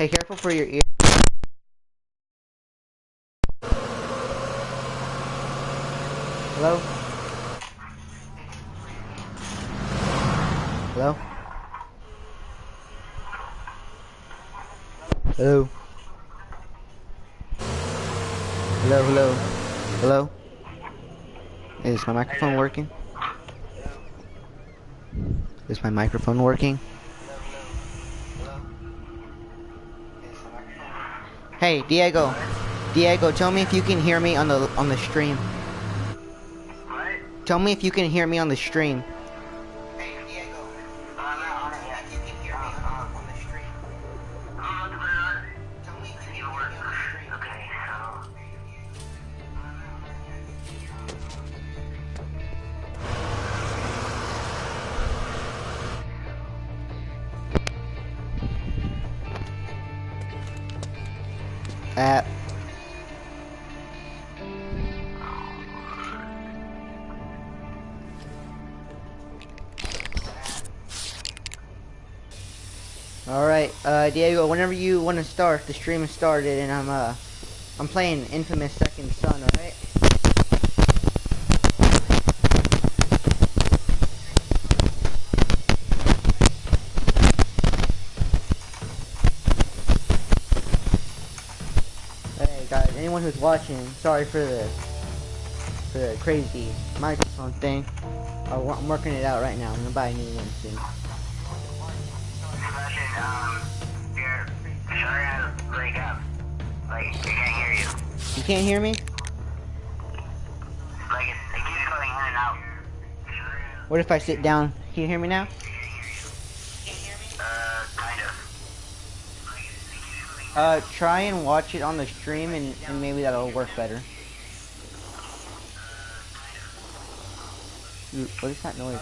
Hey, careful for your ear. Hello? Hello? Hello? Hello, hello? Hello? Is my microphone working? Is my microphone working? Hey, Diego. Diego, tell me if you can hear me on the stream. What? Tell me if you can hear me on the stream. Hey, Diego. I'm not on it yet. You can hear me on the stream. I'm about to put it on. Tell me if you can hear me on the stream. Okay, so... Alright, Diego, whenever you want to start, the stream is started, and I'm playing Infamous Second Son, alright? Hey guys, anyone who's watching, sorry for the crazy microphone thing. I'm working it out right now. I'm gonna buy a new one soon. You're starting to break up. Like, I can't hear you. You can't hear me? Like, it keeps going in and out. What if I sit down? Can you hear me now? Kind of. Try and watch it on the stream, and maybe that'll work better. Ooh, what is that noise?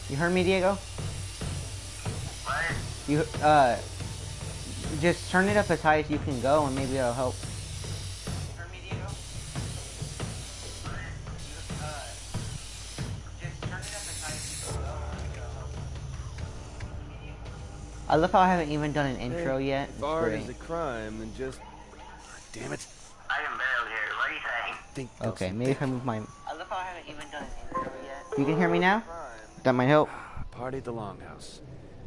You heard me, Diego? What? You, just turn it up as high as you can go, and maybe that'll help. Heard me, Diego? Just turn it up as high as you can go, and maybe that'll help. I love how I haven't even done an intro yet. It's Art great. is a crime and just... Damn it. I can barely hear you. What are you saying? Think Okay, maybe if I move my... I love how I haven't even done an intro yet. You can hear me now? That might help. Party at the Longhouse.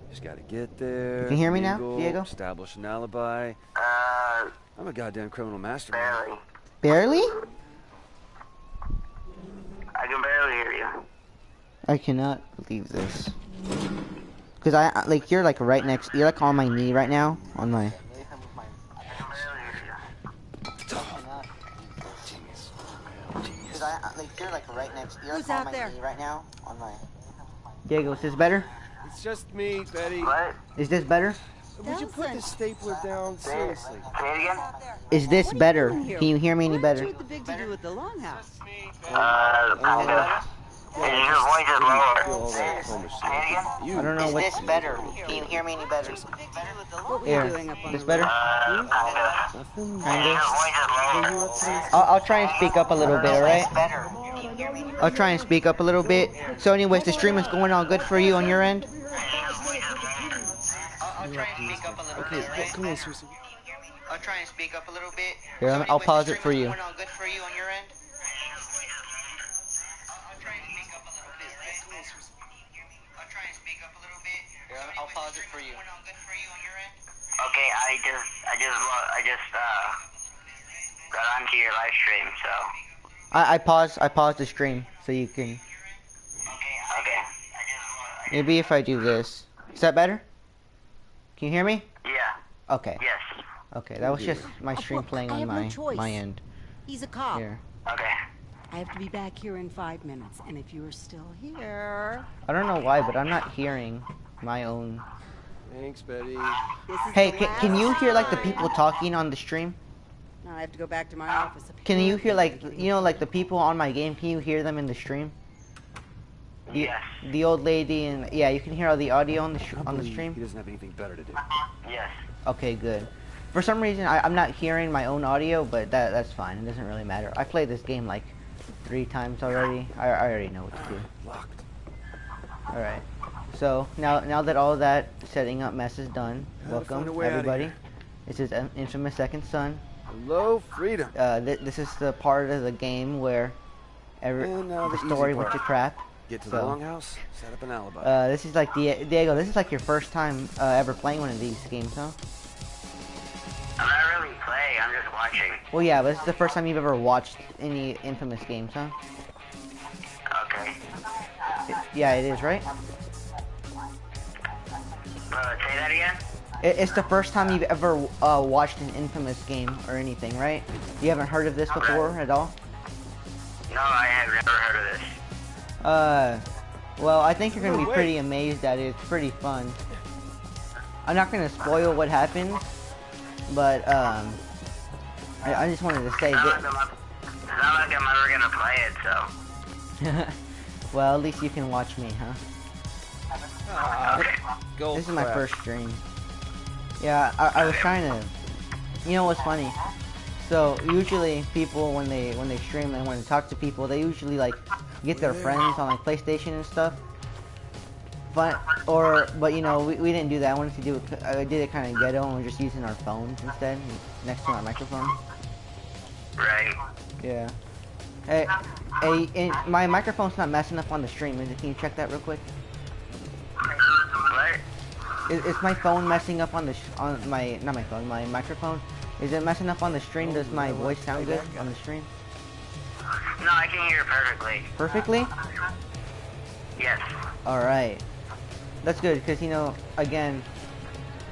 Just gotta get there. You can hear me now, mingle, Diego? Establish an alibi. I'm a goddamn criminal mastermind. Barely. Barely? I can barely hear you. I cannot believe this. Cause like you're like right next. You're like on my knee right now. On my. I can barely hear you. Cause like you're like right next. You're like on my knee right now. On my. Diego, is this better? It's just me, Betty. What? Is this better? Would you put this stapler down? Seriously. Say it again. Is this better? Can you hear me any better? What's the big to do with the Longhouse? Kind of. Your voice is lower. Say it again. I don't know Is what. this better? Can you hear me any better? What were you Here, doing up on this the better? Kind of. Nothing. Your Kinda. voice is lower. I'll try and speak up a little bit, alright? Better. Can you hear me? I'll try and speak up a little bit. So, anyways, the stream is going all good for you on your end. I'll try and speak up a little Okay, bit. come on, seriously. I'll try and speak up a little bit. Here, I'll pause it for you. Going all good for you on your end? I'll try and speak up a little bit, right? I'll try and speak up a little bit. Here, I'll pause it for you. Going all good for you on your end? Okay, I just got onto your live stream, so. I paused the stream so you can. Okay. Maybe if I do this, is that better? Can you hear me? Yeah. Okay. Yes. Okay, that was just my stream look, playing I on have no my choice. end. He's a cop. Here. Okay. I have to be back here in 5 minutes, and if you are still here, I don't know why, but I'm not hearing my own. Thanks, Betty. this is Hey, the can you last hear like the time. people talking on the stream? No, I have to go back to my office. Can you hear like Apparently, you know like the people on my game? Can you hear them in the stream? Yes. The old lady and yeah, you can hear all the audio on the on the He stream. doesn't have anything better to do. Yes. Okay, good. For some reason, I'm not hearing my own audio, but that's fine. It doesn't really matter. I played this game like 3 times already. I already know what to do. Locked. All right. So now that all that setting up mess is done, Gotta find a welcome way outta everybody. here. This is Infamous Second Son. Hello, freedom. This is the part of the game where And now the the story easy went part. to crap. Get to So, the longhouse, set up an alibi. This is like Diego. This is like your first time ever playing one of these games, huh? I'm not really playing, I'm just watching. Well, yeah, but this is the first time you've ever watched any Infamous games, huh? Okay. Yeah, it is, right? Say that again? It's the first time you've ever watched an Infamous game or anything, right? You haven't heard of this before at all? No, I have never heard of this. Well, I think you're gonna be pretty amazed at it. It's pretty fun. I'm not gonna spoil what happens, but I just wanted to say It's that. not like I'm ever gonna play it, so. Well, at least you can watch me, huh? Go This is my first stream. Yeah, I was trying to. You know what's funny? So usually people when they stream and want to talk to people, they usually like get their friends on like PlayStation and stuff. But you know we didn't do that. I wanted to do it. I did it kind of ghetto and we're just using our phones instead next to our microphone. Right. Yeah. Hey, and my microphone's not messing up on the stream. Can you check that real quick? What? Is my phone messing up on my microphone? Is it messing up on the stream? Does my voice sound good on the stream? No, I can hear perfectly. Perfectly? Yes. Alright. That's good, because, you know, again,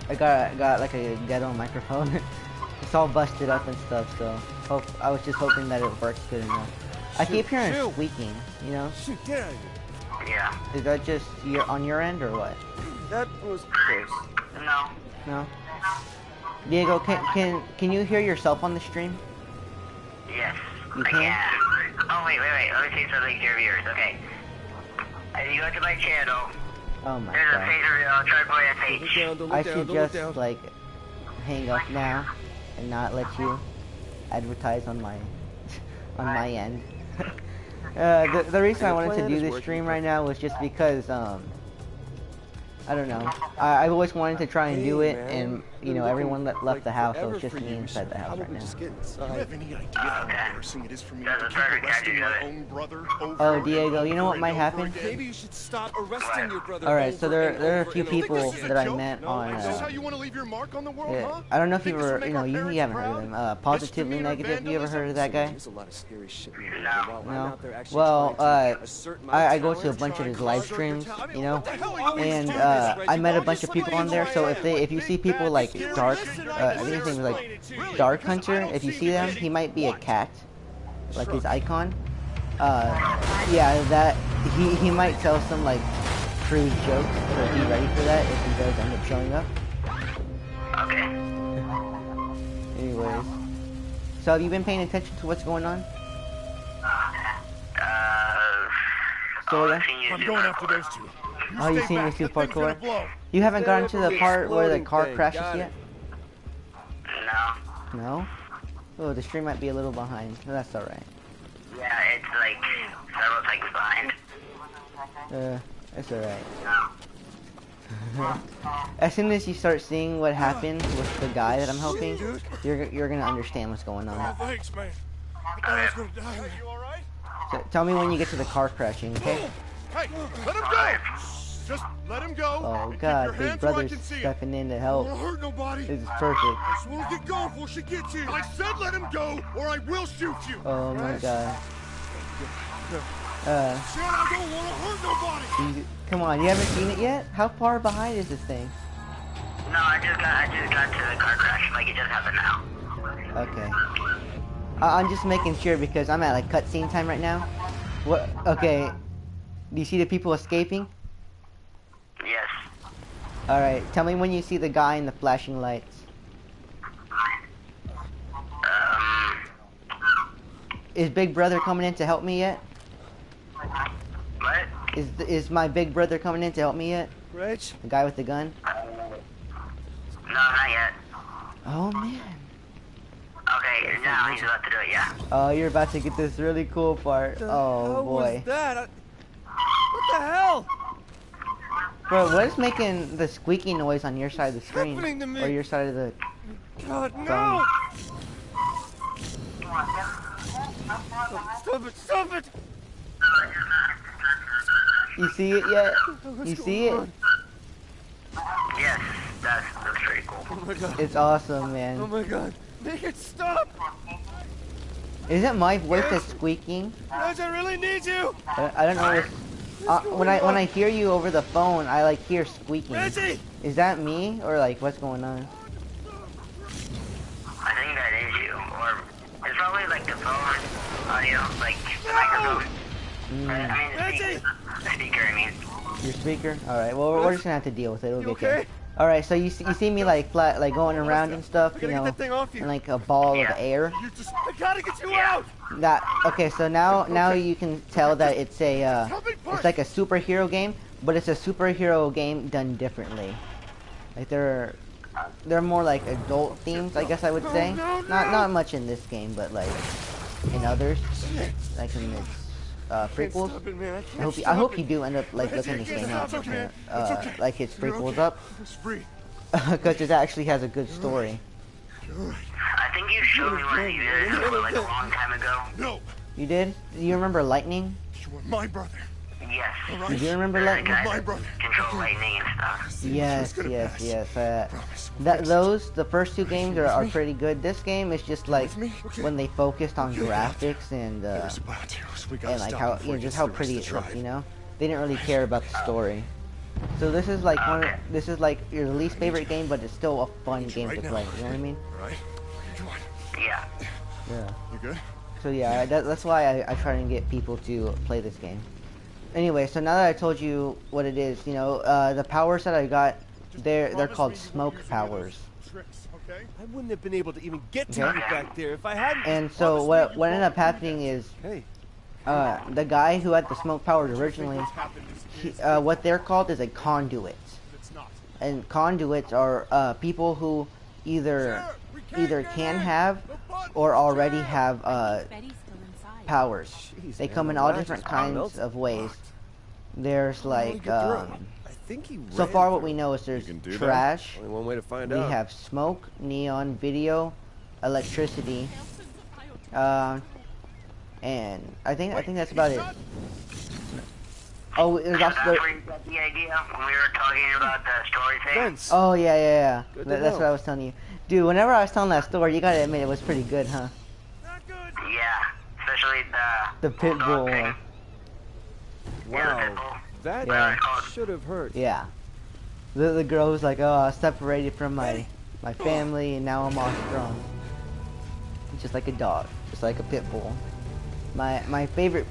I got like a ghetto microphone. It's all busted up and stuff, so I was just hoping that it works good enough. I keep hearing squeaking, you know? Shoot, get out of here. Yeah. Is that just on your end, or what? That was close. No. No? Diego, can you hear yourself on the stream? Yes. You I can? can. Oh, wait. Let me say something to your viewers, okay? If you go to my channel, Oh my there's a god. page of SharkboySH. I should just like hang up now and not let you advertise on my end. The reason I wanted to do this stream right now was just because I don't know. I've always wanted to try and do it, and you know everyone left the house, so it's just me inside the house right now. Do you have any idea how embarrassing it is for me to keep arresting my own brother over Oh, Diego, you know what might happen? Maybe you should stop arresting your brother. All right, so there are a few people that I met on. Is this how you want to leave your mark on the world, Yeah, huh? I don't know if you Think this ever, will you make know, our you parents haven't heard proud? of him. Positively Negative. You ever heard of that guy? There's a lot of scary shit. No. Well, I go to a bunch of his live streams, you know, and I met a bunch of people on there. So if you see people like Dark, I think his name is like Dark Hunter. If you see them, he might be a cat, like his icon. Yeah, that he might tell some like crude jokes, so be ready for that if he does end up showing up. Okay. Anyways, so have you been paying attention to what's going on? Sorta. I'm going after those two. Oh, you stay seen me back. do That thing's gonna parkour? blow. You haven't gotten to the part where the car Exploding crashes thing, got yet? No. No? Oh, the stream might be a little behind. That's alright. Yeah, it's like several seconds behind. It's alright. As soon as you start seeing what happened with the guy that I'm helping, you're gonna understand what's going on. Thanks, man. I thought I was gonna die. You alright? So, tell me when you get to the car crashing, okay? Hey, let him go! Just let him go. Oh and keep god, your Big hands where I Brother's can see 'em. stepping in to I help. don't wanna hurt nobody. This is perfect. I just wanna get going before she gets you. I said let him go, or I will shoot you. Oh my god. Said I don't wanna hurt nobody. Come on, you haven't seen it yet? How far behind is this thing? No, I just got to the car crash. Like, it just happened now. Okay. I'm just making sure because I'm at like cutscene time right now. What? Okay. Do you see the people escaping? Yes. Alright, tell me when you see the guy in the flashing lights. Is Big Brother coming in to help me yet? What? Is my Big Brother coming in to help me yet? Reg? The guy with the gun? No, not yet. Oh man. Okay, now he's about to do it, yeah. Oh, you're about to get this really cool part. Oh How boy. was that? What the hell? Bro, what is making the squeaky noise on your side of the screen? Or your side of the God, phone? no! Stop it! Stop it! You see it yet? You see it? Yes, that's pretty cool. Oh my god. It's awesome, man. Oh my god. Make it stop! Isn't my voice that's squeaking? Guys, I really need you! I don't know when I hear you over the phone, I like hear squeaking. Reggie! Is that me or like what's going on? I think that is you, or it's probably like the phone audio, like the microphone. I mean the speaker, I mean. Your speaker? All right. Well, we're just gonna have to deal with it. It'll You get okay? good. All right. So you see me like flat, like going around and stuff, you know, Get that thing off you. and like a ball of air. I gotta get you out! That okay? So now you can tell that it's a it's like a superhero game, but it's a superhero game done differently. Like they're more like adult themes, I guess I would say. Not much in this game, but like in others, like in its prequels. I hope you do end up like looking this game up, like its prequels up, because it actually has a good story. I think you showed me one of these videos like a long time ago. No, You did? Do you remember Lightning? you were my brother. Yes. Do you remember Lightning? My brother. Control lightning and stuff. Yes. The first two games are pretty good. This game is just like when they focused on graphics and like how just how pretty it looks. You know, they didn't really care about the story. So this is like this is like your least favorite game, but it's still a fun game to play. You know what I mean? All right. Come on. Yeah. Yeah. You good? So yeah, that's why I try and get people to play this game. Anyway, so now that I told you what it is, you know, the powers that I got, they're called smoke powers. I wouldn't have been able to even get to you back there if I hadn't. And so what ended up happening is, the guy who had the smoke powers originally, what they're called is a conduit. And conduits are people who either can have or already have powers. They come in all different kinds of ways. There's like so far what we know is there's trash. Only one way to find We out. have smoke, neon, video, electricity, and I think that's about it. Oh, there's also That's where you got the idea when we were talking about the story thing. Vince. oh yeah. Good to That's know. what I was telling you, dude. Whenever I was telling that story, you gotta admit it was pretty good, huh? Yeah, especially The pit bull one. Wow. That Yeah. should have hurt. Yeah. The girl was like, oh, I was separated from my family and now I'm all strong. Just like a dog, just like a pit bull. My favorite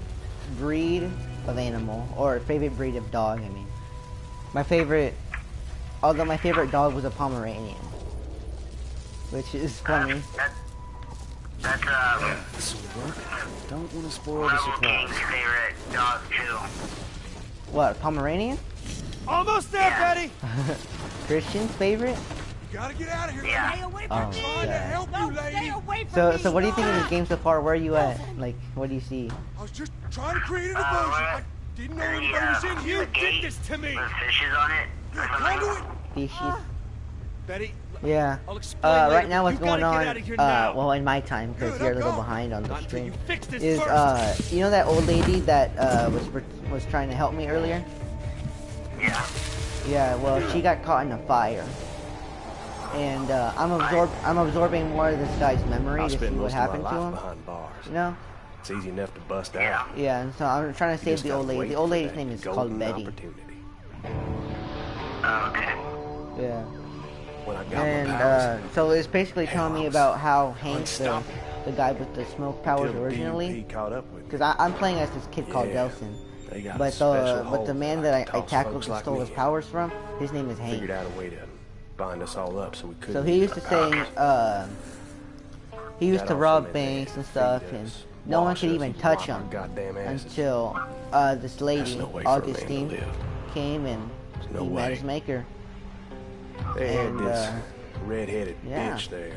breed of animal, or favorite breed of dog, I mean. Although my favorite dog was a Pomeranian. Which is funny. That's This will work. Don't want to spoil the Rebel King's surprise. favorite dog too. What, Pomeranian? Almost there, Betty. Christian's favorite? You gotta get out of here. Yeah. Stay away Oh, from me! Trying to yeah. help you, lady. Stay away from me! So what do you think of this game so far? Where are you at? Like, what do you see? I was just trying to create a diversion. I didn't know anybody was in here. The gate Did this to me. with fishes on it. Or Conduit. something. Species? Betty, Yeah. I'll explain later, Right now but what's you gotta going get on, out of here now. well in my time, because Good, you're a I'll little go. behind on the Not until stream, you fix this is, first. you know that old lady that, was trying to help me earlier? Yeah. Yeah, well, she got caught in a fire. And, I'm absorbing more of this guy's memory I to see spent what most of my happened to life him. behind bars. You know? It's easy enough to bust Yeah. out. Yeah, and so I'm trying to You save just the gotta old lady. wait The old for lady's that name is golden called Betty. opportunity. Oh, okay. Yeah. When I got And, my powers, so it's basically telling me about how Hank, the unstoppable. guy with the smoke powers till the originally, DMP caught up with me. because I'm playing as this kid called Yeah. Delson. They got a But special the hold man that that I toss tackled folks and like stole me his in. powers from, his name is Hank. Figured out a way to bind us all up so we couldn't. So he used to say, he used Got to off rob him banks they and stuff, feed and us, no one wash could us, even and touch wipe our him goddamn asses. until this There's lady, no way for a man to Augustine, live. came and no he met way. his maker. They had and, this red-headed yeah. bitch there,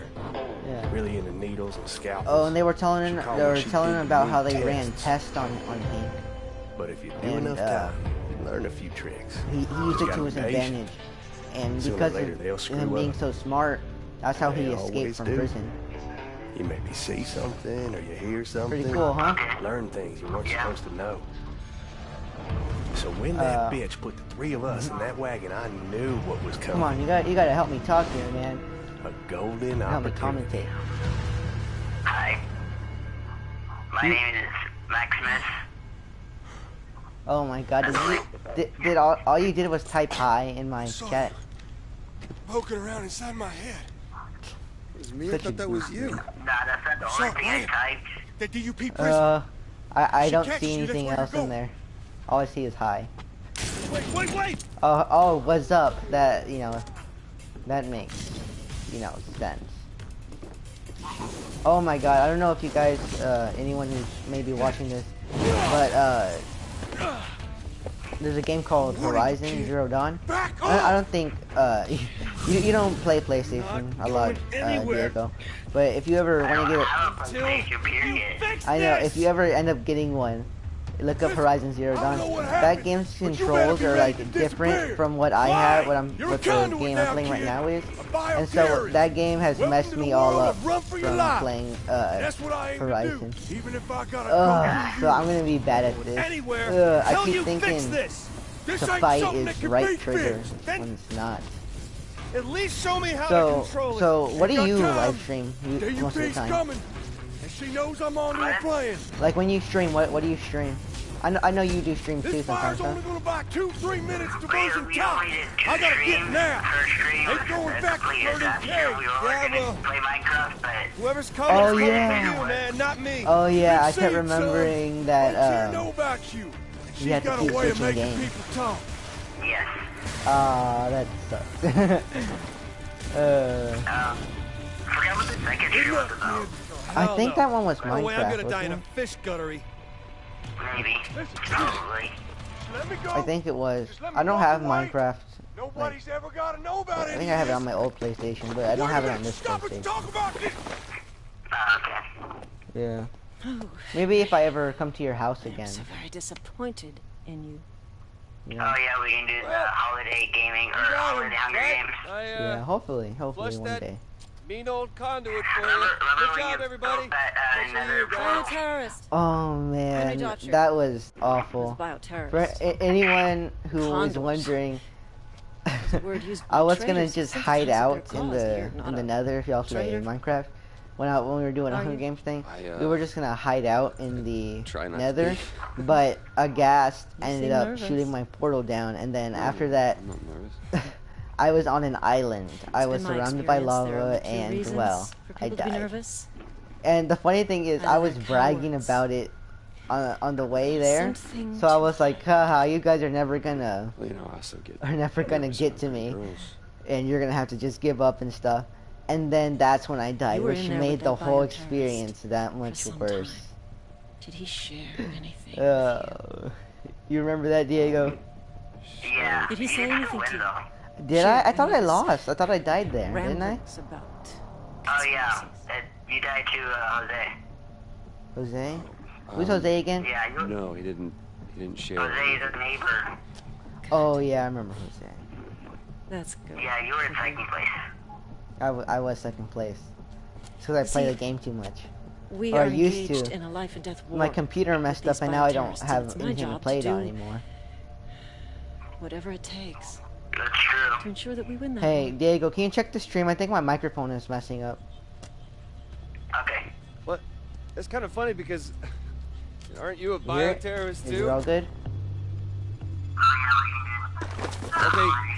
Yeah. really into needles and scalpels. Oh, and they were telling She called they them were cheap telling people about who how need they ran tests. tests on Hank. But if you do And, enough time, Learn a few tricks. He used it to his advantage. And because of him being so smart, that's how he escaped from prison. You maybe see something or you hear something. Pretty cool, huh? Learn things you weren't supposed to know. So when that bitch put the 3 of us in that wagon, I knew what was coming. Come on, you gotta help me talk here, man. A golden Help me opportunity. commentate. Hi. My name is Maximus. Oh my God! Did all you did was type hi in my chat? Poking around inside my head. It was me. I thought that was you. Nah, that's not the only thing I typed. The DUP prison. I don't see anything else in there. All I see is hi. Wait! Oh, what's up? That, you know, that makes, you know, sense. Oh my God, I don't know if you guys, anyone who's maybe watching this, but, there's a game called Horizon Zero Dawn. I don't think, you don't play PlayStation a lot, Diego. But if you ever want to get it, I know, if you ever end up getting one, look up Horizon Zero Dawn. That game's controls are like different from what I have, what the game I'm playing right now is. And so that game has messed me all up from playing Horizon. So I'm gonna be bad at this. I keep thinking to fight is right trigger when it's not. At least show me how to control it. So what do you live stream most of the time? And she knows I'm on there playing. Like when you stream, what do you stream? I know you do stream too This sometimes, fire's huh? only gonna buy 2-3 minutes to version top. I gotta get now. Ain't going back to 30K. Yeah, well, whoever's coming is coming for you, man, not me. Oh yeah, I Big kept scene, remembering son. that Don't know about you. you had to got keep a way of switching making games. people talk. Yes. That sucks. Forgot what the second shoe was about. I think that one was No way I'm Minecraft, gonna die in a wasn't fish guttery. Maybe. Probably. Let me go. it? I think it was. Just let me I don't walk have away. Minecraft. Nobody's ever gotta know about it. I think I have it on my old PlayStation, but I don't have it on this Stop and PlayStation. talk about this. Okay. Yeah. Maybe if I ever come to your house I'm again. so very disappointed in you. You Oh know? yeah, we can do the holiday gaming or got him, holiday Hunger right? Games. Yeah, hopefully flush one that day. mean old conduit for you. Remember Good when job, you everybody. built that nether Bio portal? terrorist. Oh man, Dodger. that was awful. For Bioterrorist. anyone who was Condors. wondering, Word used by I was gonna traitors just sometimes hide at their out in cause the here, not a Nether if y'all play traitor. Minecraft. When we were doing a Are Hunger you? Games thing, I, we were just gonna hide out in the Try not to Nether, be. but a ghast You ended seem up nervous. shooting my portal down, and then after that, I'm not nervous. I was on an island. I was In my surrounded by experience, there are lava, two and reasons well, for I people to be died. nervous. And the funny thing is, I Either was they're bragging cowards. about it on the way there. Something So I to was like, haha, you guys are never gonna Well, you know, I also get. get to me, Girls. and you're gonna have to just give up and stuff. And then that's when I died, You were which in there made with the that whole bioterrorist experience that much some worse. time. Did he share anything? You remember that, Diego? Yeah. Did he you say didn't anything win, to you? though. Did Sure, I? I thought any I of his lost. I thought I died there, didn't I? Ramblings about Oh yeah. conspiracies. You died too, Jose. Jose? Who's Jose again? Yeah, you. No, he didn't share. Jose's a neighbor. Oh yeah, I remember Jose. That's good. Yeah, you were in second place. I was second place. It's because I play See, the game too much. We Or are I used engaged to. in a life and death war. My computer messed with up, these and now I don't bioterrorists, and have it's my anything to job play it on do anymore. whatever it takes That's true. to ensure that we win that Hey, war. Diego, can you check the stream? I think my microphone is messing up. Okay. What? It's kind of funny because aren't you a Is bioterrorist it too? all good?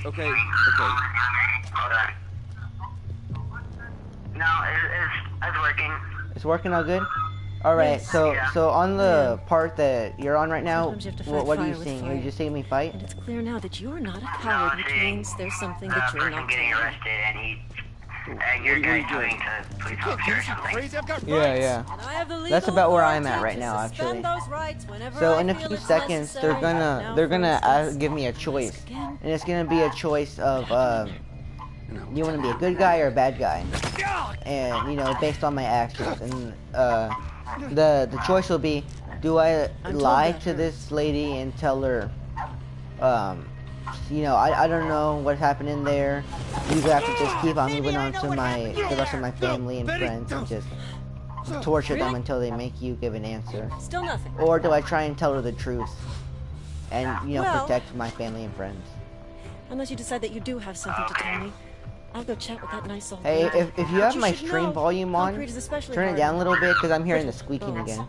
Okay. Hold on. No, it's working. It's working all good? Alright, Yes. so Yeah. so on the part that you're on right now, Sometimes you have to what fight are you fire with seeing? Are fire. you just seeing me fight? And it's clear now that you're not a coward, which see, means there's something The that you're person not getting telling me. arrested and your guy talking to police officer or something. Crazy, I've got Yeah, rights. yeah. And I have the That's legal about where I'm authority at right to now, suspend actually. those rights whenever So I in a feel few it's seconds, they're necessary. gonna Now, they're for gonna instance, give me a choice, again. and it's gonna be a choice of You know, you want to be a good guy or a bad guy, and you know based on my actions, and the choice will be, do I I'm told lie that to hurts. this lady and tell her You know, I don't know what happened in there. You have to just keep on moving on to the rest of my family and friends and just torture them until they make you give an answer. Still nothing. Or do I try and tell her the truth and, you know, protect my family and friends? Unless you decide that you do have something to tell me, I'll go chat with that nice old Hey, lady. if you have my stream volume on, turn it down a little bit because I'm hearing the squeaking again.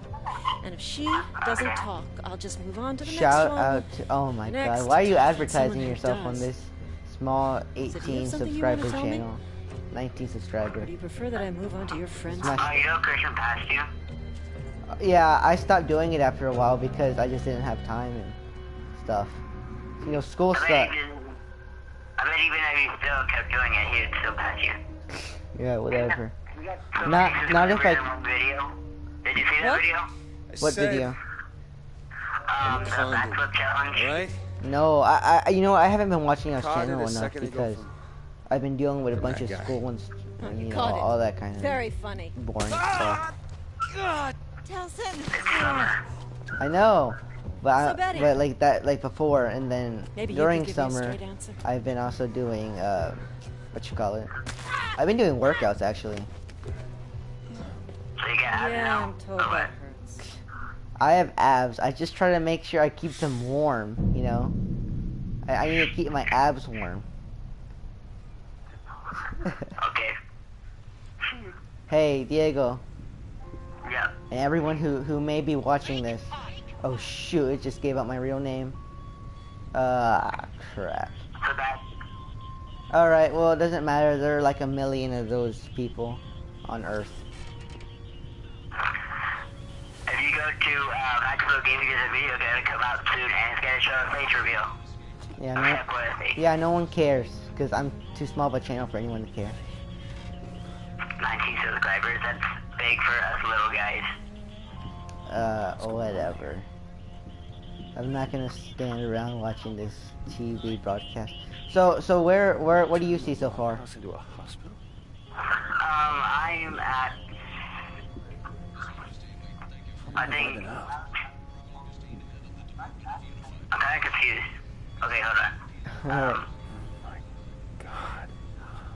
And if she doesn't talk, I'll just move on to the Shout next one. out to, oh my god, why are you advertising yourself on this small 18 subscriber channel? 19 subscriber. Or do you prefer that I move on to your friends? You know Christian passed you? Yeah, I stopped doing it after a while because I just didn't have time and stuff. You know, school stuff. I bet even if you still kept doing it, he'd still pass you. Yeah, whatever. So Not if I. Video. Did you see that video? What video? The backflip challenge. Right? No, you know, I haven't been watching our channel enough because I've been dealing with a bunch of school and you know, all that kind of very funny, boring stuff. God, Telson. I know, but but like that, like before, and then during summer, I've been also doing what you call it? I've been doing workouts actually. So you get yeah, I'm told that hurts. I have abs. I just try to make sure I keep them warm, you know? I need to keep my abs warm. Okay. Hey, Diego. Yeah. And everyone who may be watching this. Oh shoot, it just gave out my real name. Crap. So that. Alright, well it doesn't matter. There are like a million of those people on Earth. If you go to Maxwell Gaming, there's a video gonna come out soon, and it's gonna show a face reveal. Yeah, no one cares, because I'm too small of a channel for anyone to care. 19 subscribers, that's big for us little guys. Whatever. I'm not gonna stand around watching this TV broadcast. So what do you see so far? Into a hospital? I'm at... I think... I'm kinda confused. Okay, hold on. My God.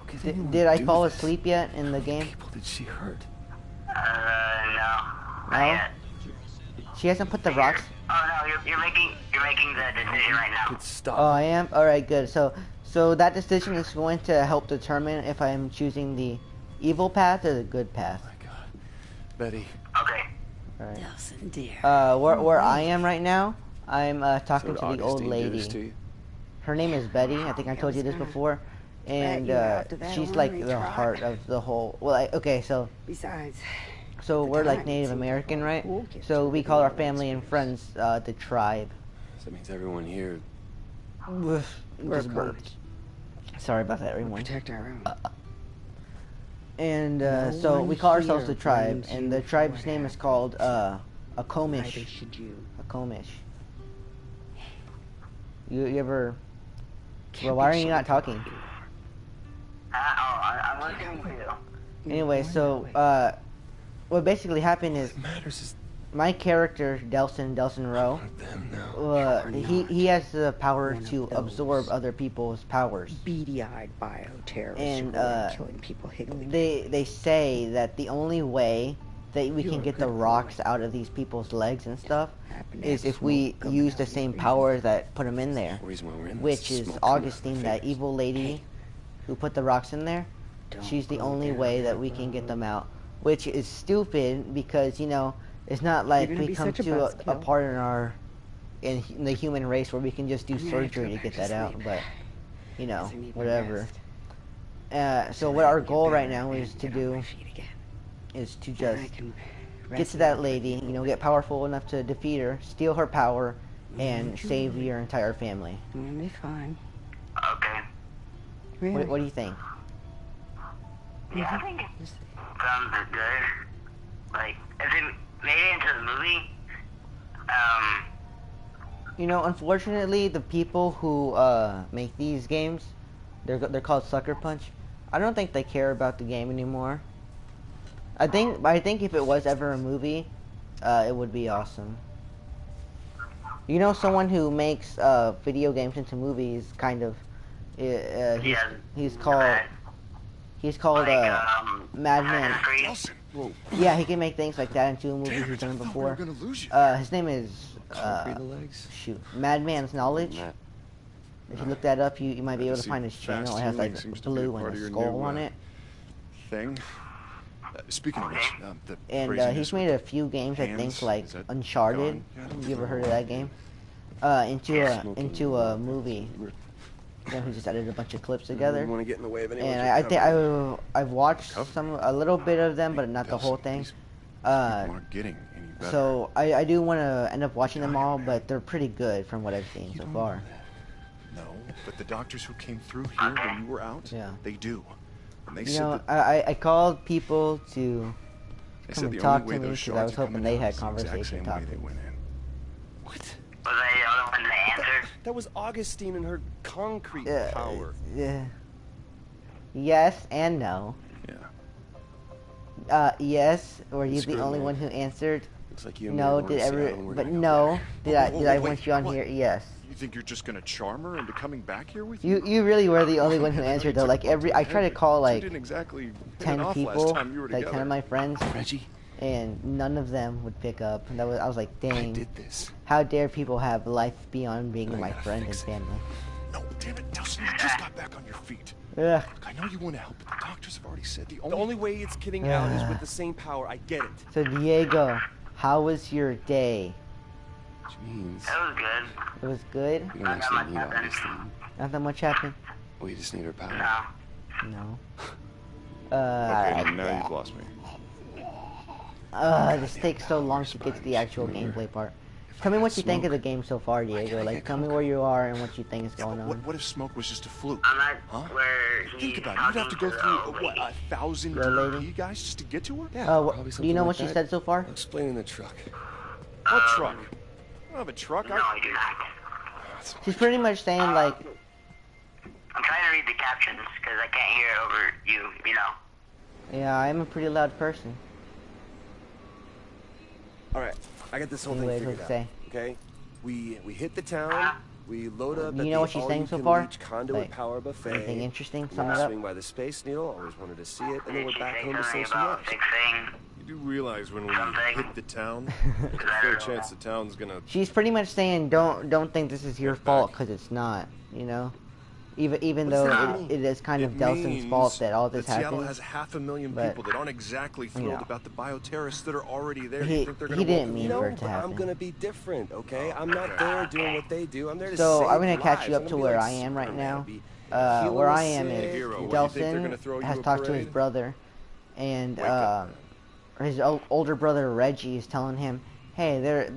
Okay, did I fall asleep yet in the game? People did she hurt? No. No? She hasn't put the rocks... Oh no, you're making the decision right now. Good stuff. Oh, I am? Alright, good. So that decision is going to help determine if I am choosing the evil path or the good path. Oh my God. Betty. Okay. Alright. Nelson, dear. Where I am right now, I'm talking to the old lady. To Her name is Betty. I think I told you this before. And she's like the heart of the whole... Well, okay, so... Besides... So we're like Native American, right? So we call our family and friends the tribe. So that means everyone here... Just burped. Sorry about that, everyone. Protect our own. And so we call ourselves the tribe, and the tribe's name is called a Comish. A Comish. You ever? Well, why are you not talking? I'm listening to you. Anyway, so what basically happened is my character Delson Rowe. He has the power to absorb other people's powers. Beady-eyed bioterrorists and killing people higgling. They say that the only way that we can get the rocks out of these people's legs and stuff is if we use the same power that put them in there, which is Augustine, that evil lady who put the rocks in there. She's the only way that we can get them out, which is stupid because, you know, it's not like we come to a part in the human race where we can just do surgery to get that out, but, you know, whatever. So what our goal right now is to do is to just get to that lady, you know, get powerful enough to defeat her, steal her power, and save your entire family. We'll be fine. Okay. Really? What do you think? Yeah, I think it sounds good. Like, if it made it into the movie, You know, unfortunately, the people who make these games, they're called Sucker Punch. I don't think they care about the game anymore. I think if it was ever a movie, it would be awesome. You know, someone who makes video games into movies, kind of. He's called Madman. Yeah, he can make things like that into a movie. He's done it before. His name is shoot, Madman's Knowledge. If you look that up, you might be able to find his channel. It has like blue and a skull on it. Thing. Speaking of which, and he's made a few games, I think, like Uncharted. You ever heard of that game? Into a movie. You know, he just edited a bunch of clips together. Want to get in the way of anyone? And I think I've watched a little bit of them, but not the whole thing. So I do want to end up watching them all, but they're pretty good from what I've seen so far. No, but the doctors who came through here when you were out, they do. And they said I called people to come and talk to me because I was hoping they had conversation topics. What? Was I the other one that answered? That was Augustine and her concrete power. Yeah. Yes and no. Yeah. Yes. Were you the only one who answered? Looks like you. No. Did I want you on here? Yes. You think you're just gonna charm her into coming back here with you? You really were the only one who answered though. Like I tried to call like 10 people, like 10 of my friends. Reggie. And none of them would pick up. And I was like, dang. I did this. How dare people have life beyond being my friend and family? No, damn it, Delson, you just got back on your feet. Ugh. Look, I know you want to help, but the doctors have already said the only way it's getting out is with the same power. I get it. So Diego, how was your day? Which means it was good. It was good? We don't actually need Augustine. Nothing much happened? We just need her power. No. Okay, now you've lost me. This takes so long to get to the actual gameplay part. Tell me what you think of the game so far, Diego. Like, tell me where you are and what you think is going on. What if Smoke was just a fluke? I'm not where Think about it. You'd have to go through, what, 1,000 DP guys just to get to her? Yeah, do you know what she said so far? I'll explain in the truck. What truck? I don't have a truck. No, I do not. She's pretty much saying, like... I'm trying to read the captions, because I can't hear it over you, you know? Yeah, I'm a pretty loud person. Alright, I got this whole thing figured out. Okay? We hit the town, we load up you know what she's saying so far? Conduit power buffet. Anything interesting? Sum it up. Swing by the Space Needle, always wanted to see it, and then we're back home to save some lives. You do realize when we hit the town, there's a fair chance the town's gonna... She's pretty much saying, don't think this is your fault, because it's not, you know? Even though it is kind of Delson's fault that all this happened. Seattle has 500,000 people that aren't exactly thrilled about the bioterrorists that are already there. He didn't mean for it to happen. I'm gonna be different, okay? I'm not there doing what they do. I'm there to So save I'm gonna catch you up lives. to where I am right now. Where I am is Delson has talked to his brother, and his older brother Reggie is telling him, "Hey,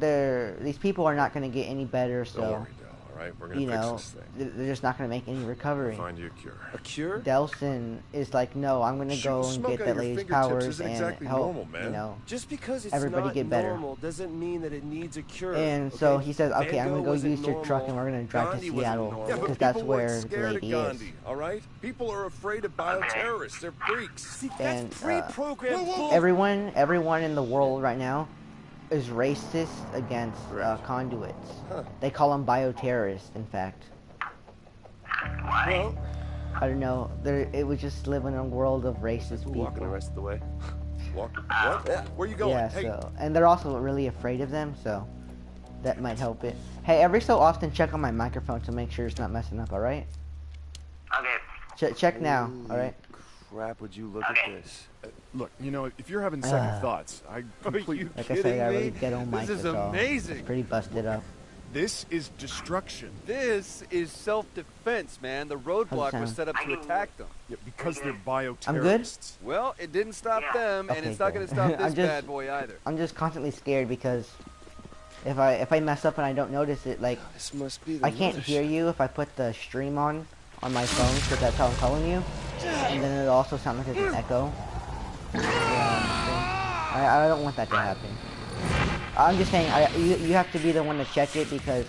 these people are not gonna get any better, so." We're gonna fix this thing. They're just not going to make any recovery. Find you a cure. A cure? Delson is like, no, I'm going to go and get that lady's powers and help, you know, just because it's everybody not get better. Normal doesn't mean that it needs a cure. And so he says, okay, I'm going to go use your truck and we're going to drive to Seattle because that's where the lady is. All right? People are afraid of bioterrorists. They're freaks. See, and everyone in the world right now is racist against conduits. They call them bioterrorists, in fact. Why? I don't know. It was just living in a world of racist people. Walking the rest of the way. What? Where you going? Yeah, hey. so, and they're also really afraid of them, so that might help it. Hey, every so often check on my microphone to make sure it's not messing up, alright? Okay. Check now, alright? Crap, would you look at this? Look, you know, if you're having second thoughts, I completely... Like I said, I really ghetto mic. This is amazing. It's pretty busted up. This is destruction. This is self-defense, man. The roadblock was set up to attack them. Yeah, because they're bioterrorists. I'm good? Well, it didn't stop them, and it's not going to stop this bad boy either. I'm just constantly scared because if I mess up and I don't notice it, like, this must be the I can't hear you if I put the stream on my phone, because that's how I'm calling you. And then it'll also sound like there's an echo. I don't want that to happen. I'm just saying, you have to be the one to check it because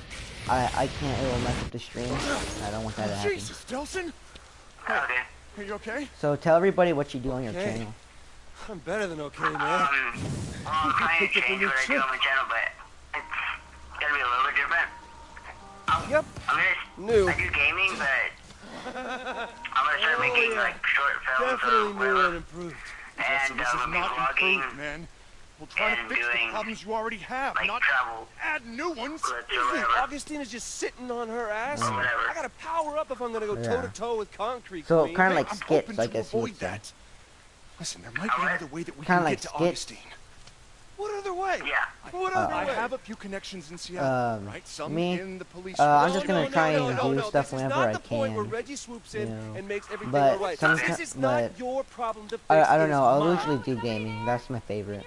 I can't, it will mess up the stream. I don't want that to happen. Jesus, Delson! Hey, are you okay? So tell everybody what you do on your channel. I'm better than okay, man. I'm trying to change what I do on my channel, but it's gotta be a little bit different. Yep. New. I do gaming, but I'm gonna start making like short films. Definitely new and improved. And This is not vlogging. improved, man. We'll try to fix the problems you already have, like not travel. add new ones. Augustine is just sitting on her ass. Or whatever. I gotta power up if I'm gonna go toe to toe with concrete. So Queen. kind of like I'm skits, hoping I to guess you would avoid say. that. Listen, there might be another way that we Kinda can like get to skit. Augustine. What other way? Yeah. What other I way? have a few connections in Seattle, right? Some me, in the police. I'm just gonna try and do no. stuff This is whenever not I the point where can. Reggie swoops in and makes everything But all right. sometimes, This is not your problem to fix. I don't it know. is I'll mine. usually do gaming. That's my favorite.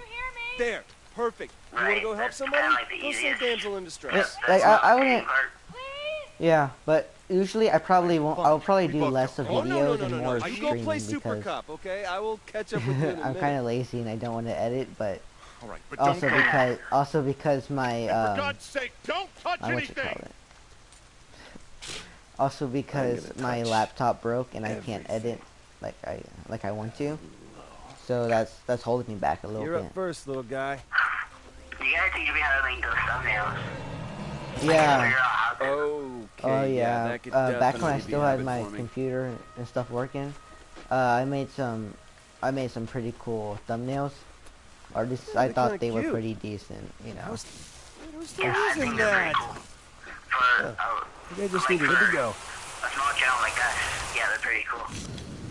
There. Perfect. You want to go help somebody? Go save damsel in distress. Like I wouldn't. Yeah, but usually I probably won't. I'll probably do less of videos and more You go play streaming Super because Cup, okay? I will catch up with you in a I'm minute. kind of lazy and I don't want to edit. But All right, but don't also because my for God's sake, don't touch what you anything. call it. Also because my laptop broke and I can't edit like I want to. So that's holding me back a little You're bit. up first, little guy. You gotta teach me how to make those thumbnails. Yeah. Okay. Oh yeah. that could Back when I definitely still be a had habit my for me. computer and stuff working, I made some pretty cool thumbnails. Or at least I thought they were pretty decent, you know. Who's still using that? They just needed to go. A small channel like that. Yeah, they're pretty cool.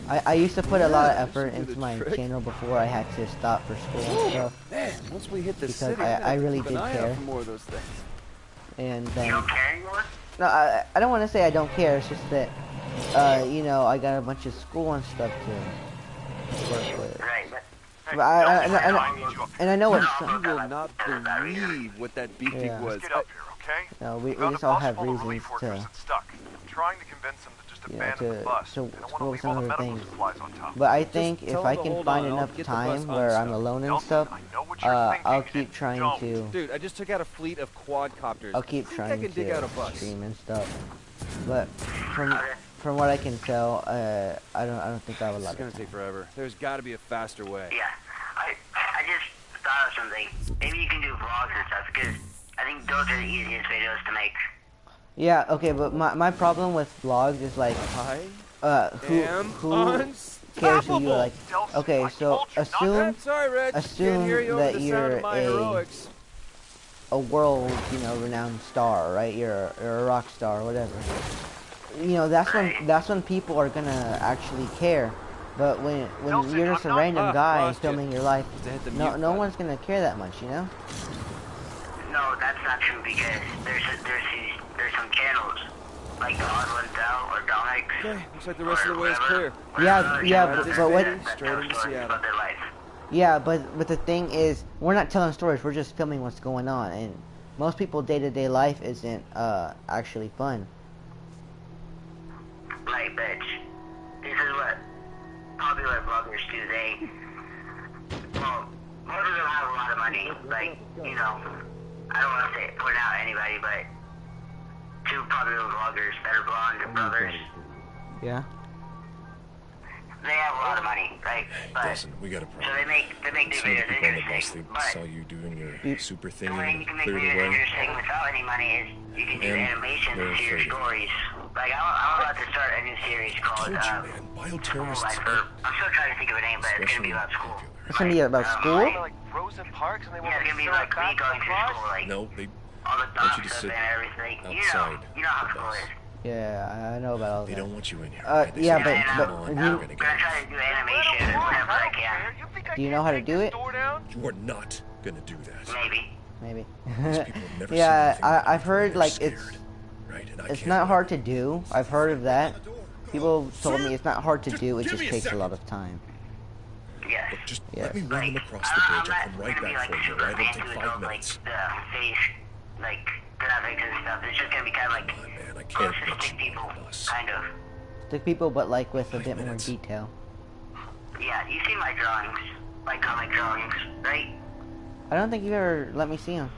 I used to put a lot of effort into my channel before I had to stop for school and stuff. Man, once we hit the Because city, I really did care. For more of those things. And then You don't care anymore? no, I don't want to say I don't care. It's just that you know, I got a bunch of school and stuff to work with. Right, But I know it's You will not believe what that beeping Yeah. was. Get up here, okay? no, we Found just a all bus have full of reasons relief workers to that's stuck. I'm trying to convince them to just you know, abandon the bus. to I don't want to focus leave all on the other medical things. supplies on top. But I think Just if tell I them to can hold find on, I'll enough get the bus time where I'm unstuck. alone and Nelson, stuff, I know what you're thinking, I'll and keep you trying don't. to. Dude, I just took out a fleet of quadcopters. I'll keep I trying can dig out a to bus. stream and stuff. But from what I can tell, I don't think I have a lot It's gonna of take time. forever. There's got to be a faster way. Yeah. I just thought of something. Maybe you can do vlogs and stuff, because I think those are the easiest videos to make. Yeah, okay, but my problem with vlogs is like, who cares who you are, like? Okay, so assume Sorry, Reg. Can't hear you over that the sound you're of my heroics. a world, you know, renowned star, right? You're a rock star, or whatever. You know, that's when people are gonna actually care. But when you're just a random guy filming your life, no one's gonna care that much, you know? No, that's not true, because there's some channels, like the Odd Ones Out or Dominic. Okay, looks like the rest of the way is clear. Yeah, but what? Straight into Seattle. Yeah, but the thing is, we're not telling stories. We're just filming what's going on, and most people day-to-day life isn't actually fun. Like, bitch, this is what popular vloggers do. Well, most of them have a lot of money. Like, you know, I don't want to say point out anybody, but two popular vloggers that are blonde brothers. Yeah. They have a lot of money, right? But Listen, we got a problem. so they make these Some of the videos people on the bus, interesting. they But saw you doing your super thing the way you and can make cleared videos away. interesting without any money is you can do And animations they're to your afraid. stories. Like I'm about to start a new series called Told you, man. Bioterrorists Life, or I'm still trying to think of a name, but it's gonna be about school. It's gonna be about school? Like Rosen Parks, and they Yeah, want it's to gonna be sell like it me back going to to the school, like No, they all the want you to stuff sit and everything. outside You know how the school bus. is. Yeah, I know about all They that. don't want you in here. They Yeah, say, but "Come on, you- we're gonna I'm get gonna try to do animation whenever I can. Do you know how to do it? You are not gonna do that. Maybe. These people have never Yeah, seen anything I've heard they're like scared, it's right? And I it's can't not let hard to do. I've heard of that. People told me it's not hard to do. It just takes a lot of time. Yes. Look, just Yes. let me run them across the bridge. I'll come right back for you. Right? It'll take 5 minutes. Like the face, like graphics and stuff. It's just gonna be kind of like Oh, man, I can't let stick you people, on the bus. kind of. Stick people, but like with a 5 bit more minutes. detail. Yeah, you see my drawings, like comic drawings, right? I don't think you've ever let me see them.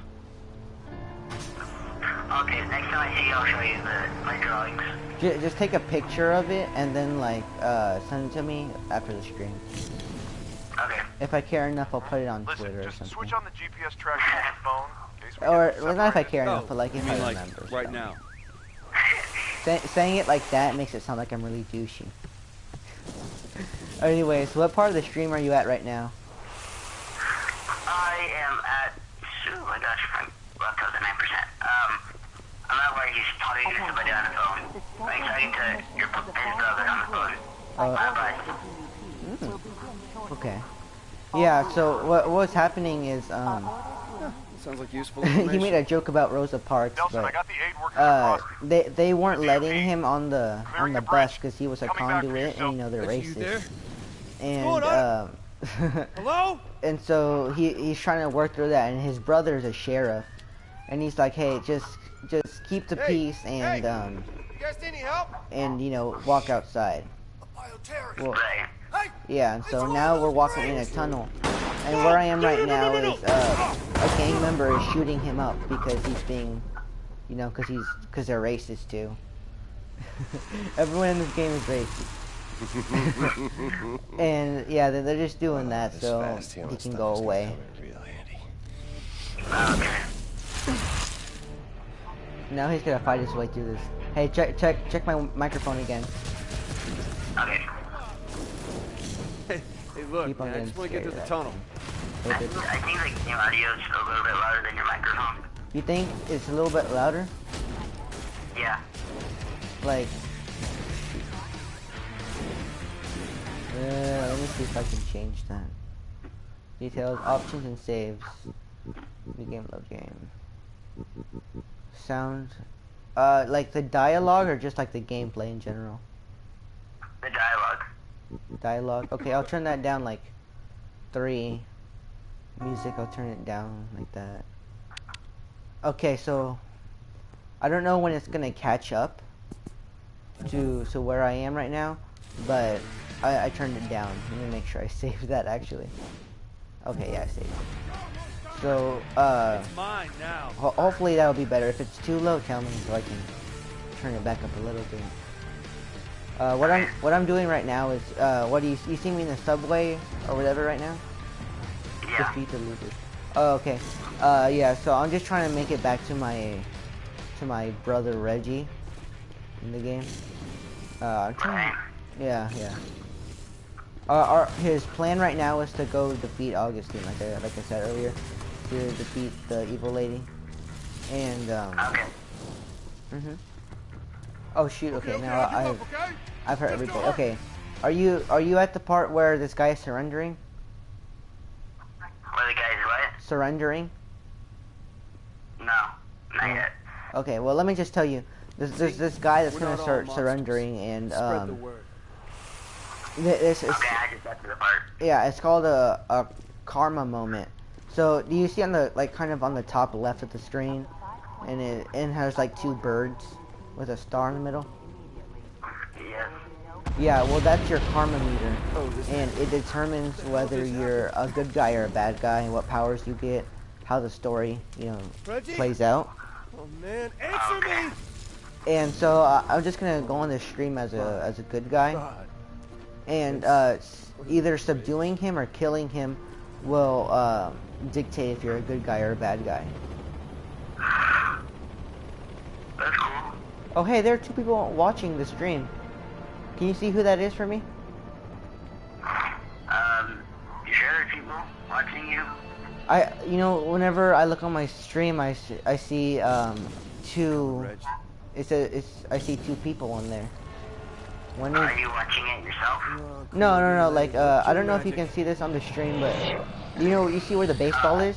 Okay, next time I see you, I'll show you my drawings. Just take a picture of it and then like send it to me after the stream. Okay. If I care enough, I'll put it on Listen, Twitter or just something. switch on the GPS tracker on your phone. In case we Or get well, not if I separated. care enough, but like you if mean I like remember. right stuff. now? saying it like that makes it sound like I'm really douchey. Anyways, what part of the stream are you at right now? I am at, oh my gosh, I'm left out the 9%. I'm at where he's talking to somebody on the phone. Like talking to his brother on the phone. Okay. Yeah, so what's happening is, sounds like useful he made a joke about Rosa Parks, but they weren't letting him on the bus because he was a conduit, and you know they're racist. And hello? And so he's trying to work through that, and his brother's a sheriff, and he's like, hey, just keep the peace and you guys need any help? And you know, walk outside. Well, yeah, and so now we're walking in a tunnel, and where I am right now is a gang member is shooting him up because he's being, you know, because they're racist too. Everyone in this game is racist. And yeah, they're just doing that so he can go away. Now he's gonna fight his way through this. Hey, check my microphone again. Okay. Hey, look, man, I just want to get to the tunnel. I think the audio's a little bit louder than your microphone. You think it's a little bit louder? Yeah. Like, let me see if I can change that. Details, options, and saves. New game, load game. Sound. Like the dialogue or just like the gameplay in general? The dialogue. Dialogue. Okay, I'll turn that down like 3. Music, I'll turn it down like that. Okay, so I don't know when it's gonna catch up to where I am right now, but I turned it down. Let me make sure I saved that actually. Okay, yeah, I saved it. So It's mine now. Hopefully that'll be better. If it's too low, tell me so I can turn it back up a little bit. What I'm doing right now is what do you see me in the subway or whatever right now? Yeah. Defeat the losers. Oh, okay. Yeah. So I'm just trying to make it back to my brother Reggie in the game. Yeah. His plan right now is to go defeat Augustine, like I said earlier, to defeat the evil lady. And Okay. Oh shoot! Okay, now I've heard everybody. Okay, are you at the part where this guy is surrendering? Where the guy is what? Surrendering? No, not yet. Okay, well let me just tell you, there's this guy that's gonna start surrendering, and Spread the word. This is, Okay, I just got to the part. yeah, it's called a karma moment. So do you see on the kind of on the top left of the screen, and it has like 2 birds with a star in the middle? Yes. Yeah, well that's your karma meter, and it determines whether you're a good guy or a bad guy, what powers you get, how the story, you know, plays out. Oh man, answer me! And so I'm just gonna go on this stream as a good guy, and either subduing him or killing him will dictate if you're a good guy or a bad guy. That's cool. Oh hey, there are 2 people watching the stream. Can you see who that is for me? You sure there's people watching you? You know, whenever I look on my stream, I see 2. I see 2 people on there. One is. Are you watching it yourself? No. Like I don't know if you can see this on the stream, but you see where the baseball is?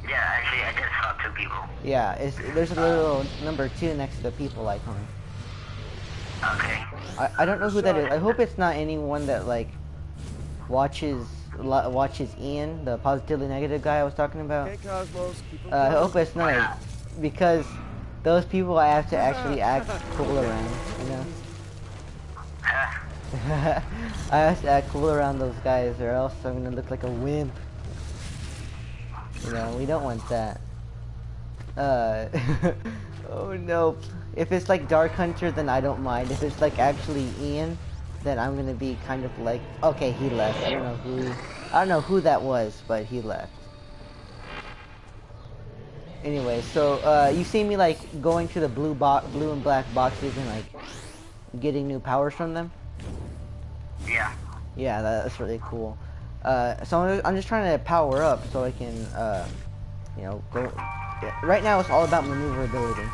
Yeah, actually, I just saw 2 people. Yeah, there's a little number 2 next to the people icon. Okay. I don't know who that is. I hope it's not anyone that like watches Ian, the positively negative guy I was talking about. I hope it's not, because those people I have to actually act cool around, you know. I have to act cool around those guys, or else I'm gonna look like a wimp. You know, we don't want that. Oh no. If it's like Dark Hunter, then I don't mind. If it's like actually Ian, then I'm gonna be kind of like, okay, he left. I don't know who that was, but he left. Anyway, so you see me like going to the blue and black boxes and like getting new powers from them. Yeah. Yeah, that's really cool. So I'm just trying to power up so I can, you know, go. Right now it's all about maneuverability.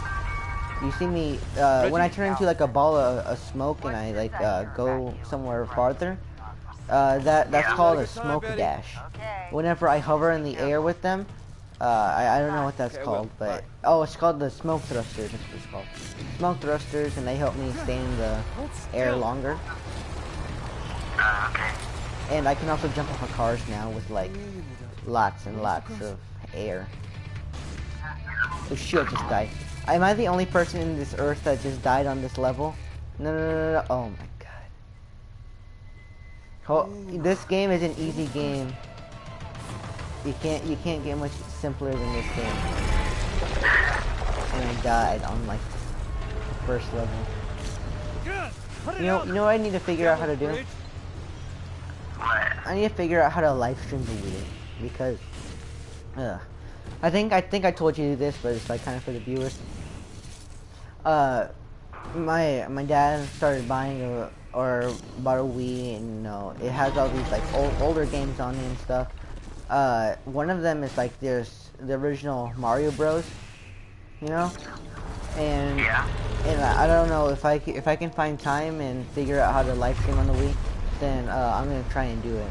You see me when I turn into like a ball of smoke and I like go somewhere farther. That's called a smoke dash. Whenever I hover in the air with them, I don't know what that's called, but oh, it's called the smoke thrusters. That's what it's called. Smoke thrusters, and they help me stay in the air longer. Okay. And I can also jump off of cars now with like lots and lots of air. Oh shoot, I just died. Am I the only person in this earth that just died on this level? No. Oh my god. Oh, this game is an easy game. You can't get much simpler than this game. And I died on like the first level. You know what I need to figure out how to do? I need to figure out how to live stream the Wii because I think I told you this, but it's like kind of for the viewers. My dad started buying bought a Wii, and you know it has all these like older games on it and stuff. One of them is like there's the original Mario Bros. You know, and I don't know if I can find time and figure out how to live stream on the Wii, then I'm gonna try and do it.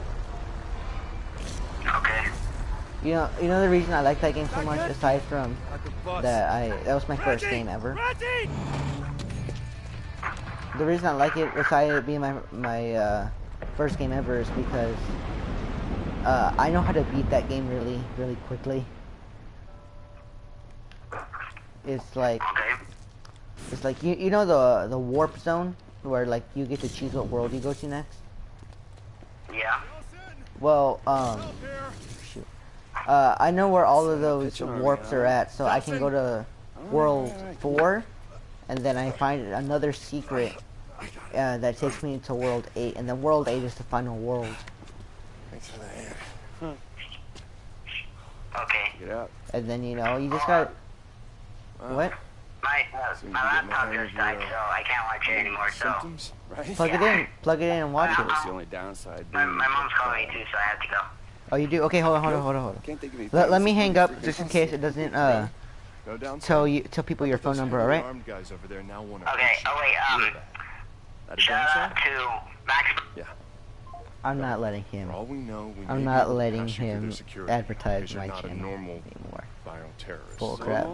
Okay. You know the reason I like that game so much, aside from that was my first game ever. The reason I like it, besides it being my first game ever, is because I know how to beat that game really quickly. It's like you know the warp zone where like you get to choose what world you go to next. Yeah. Well, shoot. I know where all of those warps are at, so I can go to World 4, and then I find another secret that takes me to World 8, and then World 8 is the final world. Thanks for the hand. Okay. Get out. And then you know you just got what? My laptop just died, so I can't watch it anymore. So right? Plug it in, and watch it. That's the only downside. My mom's calling me too, so I have to go. Oh, you do? Okay, hold on. Can't think of anything. Let me hang up just in case it doesn't tell people your phone number. All right? Okay. Oh wait. Shout out to Max. Yeah. I'm not letting him. For all we know, we I'm may not be able to letting pass you through him their security advertise because my you're not channel a normal anymore. bioterrorist. Bull crap.